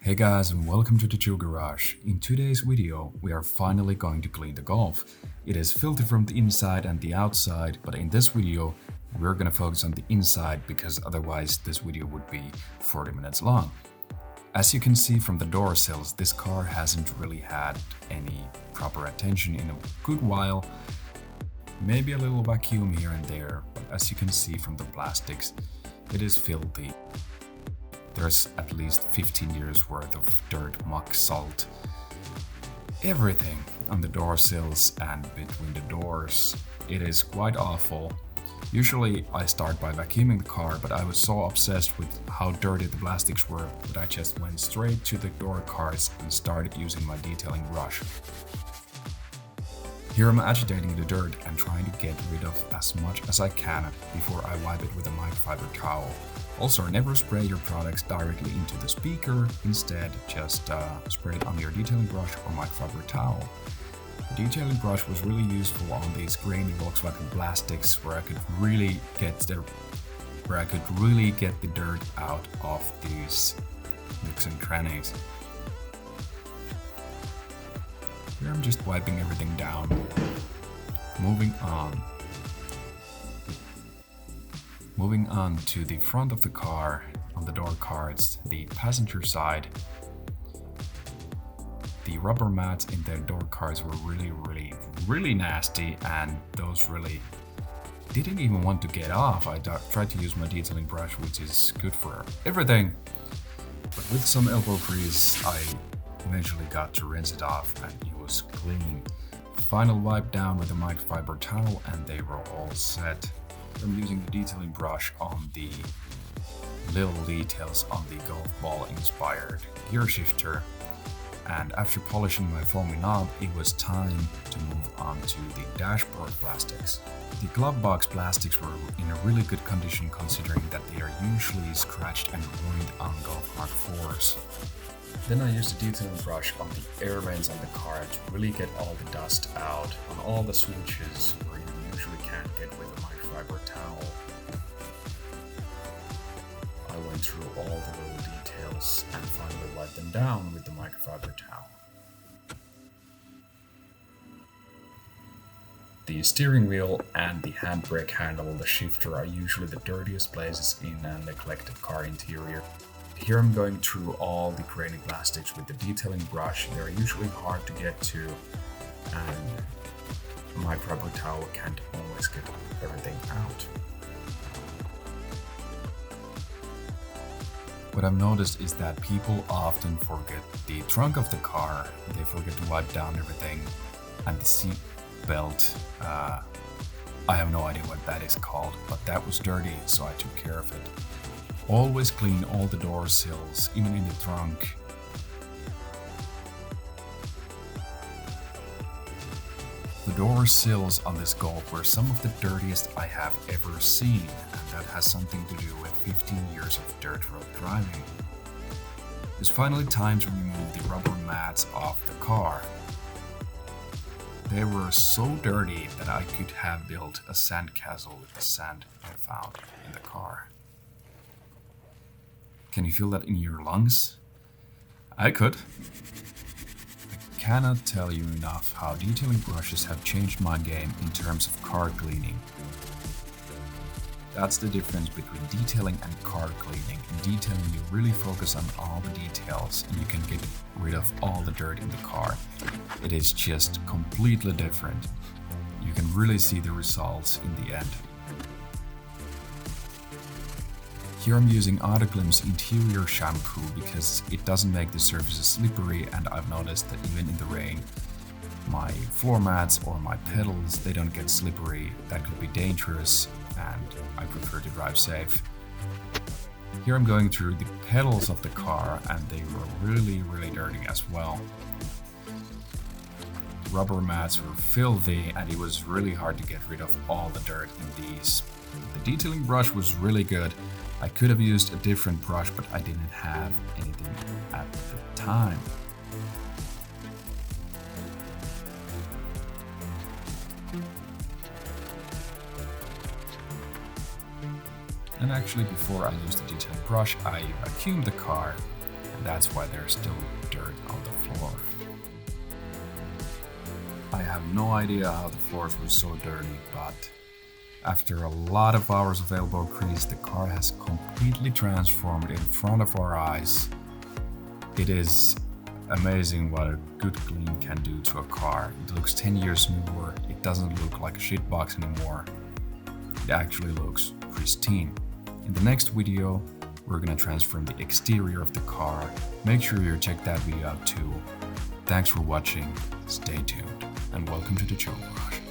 Hey guys, and welcome to the Chill Garage. In today's video, we are finally going to clean the Golf. It is filthy from the inside and the outside, but in this video, we're gonna focus on the inside because otherwise this video would be 40 minutes long. As you can see from the door sills, this car hasn't really had any proper attention in a good while. Maybe a little vacuum here and there, but as you can see from the plastics, it is filthy. There's at least 15 years worth of dirt, muck, salt, everything on the door sills and between the doors. It is quite awful. Usually I start by vacuuming the car, but I was so obsessed with how dirty the plastics were that I just went straight to the door cards and started using my detailing brush. Here I'm agitating the dirt and trying to get rid of as much as I can before I wipe it with a microfiber towel. Also, never spray your products directly into the speaker, instead just spray it on your detailing brush or microfiber towel. The detailing brush was really useful on these grainy Volkswagen plastics where I could really get the dirt out of these nooks and crannies. Here I'm just wiping everything down. Moving on to the front of the car, on the door cards, the passenger side. The rubber mats in the door cards were really nasty, and those really didn't even want to get off. I tried to use my detailing brush, which is good for everything, but with some elbow grease I eventually got to rinse it off and it was clean. Final wipe down with a microfiber towel and they were all set. I'm using the detailing brush on the little details on the golf ball inspired gear shifter, and after polishing my foamy knob it was time to move on to the dashboard plastics. The glove box plastics were in a really good condition considering that they are usually scratched and ruined on Golf MK4s. Then I used the detailing brush on the air vents on the car to really get all the dust out on all the switches where you usually can't get with a microfiber towel. I went through all the little details and finally wiped them down with the microfiber towel. The steering wheel and the handbrake handle, the shifter, are usually the dirtiest places in a neglected car interior. Here I'm going through all the grainy plastics with the detailing brush. They're usually hard to get to, and a microfiber towel can't always get everything out. What I've noticed is that people often forget the trunk of the car. They forget to wipe down everything, and the seat belt. I have no idea what that is called, but that was dirty, so I took care of it. Always clean all the door sills, even in the trunk. The door sills on this Golf were some of the dirtiest I have ever seen, and that has something to do with 15 years of dirt road driving. It's finally time to remove the rubber mats off the car. They were so dirty that I could have built a sandcastle with the sand I found in the car. Can you feel that in your lungs? I could. I cannot tell you enough how detailing brushes have changed my game in terms of car cleaning. That's the difference between detailing and car cleaning. In detailing, you really focus on all the details and you can get rid of all the dirt in the car. It is just completely different. You can really see the results in the end. Here I'm using Autoglimp's interior shampoo because it doesn't make the surfaces slippery, and I've noticed that even in the rain, my floor mats or my pedals, they don't get slippery. That could be dangerous, and I prefer to drive safe. Here I'm going through the pedals of the car and they were really dirty as well. The rubber mats were filthy and it was really hard to get rid of all the dirt in these. The detailing brush was really good. I could have used a different brush, but I didn't have anything at the time. And actually before I used the detailing brush, I vacuumed the car That's why there's still dirt on the floor. I have no idea how the floors were so dirty, but after a lot of hours of elbow grease, the car has completely transformed in front of our eyes. It is amazing what a good clean can do to a car. It looks 10 years newer, it doesn't look like a shitbox anymore. It actually looks pristine. In the next video, we're gonna transform the exterior of the car. Make sure you check that video out too. Thanks for watching, stay tuned, and welcome to the Joe Garage.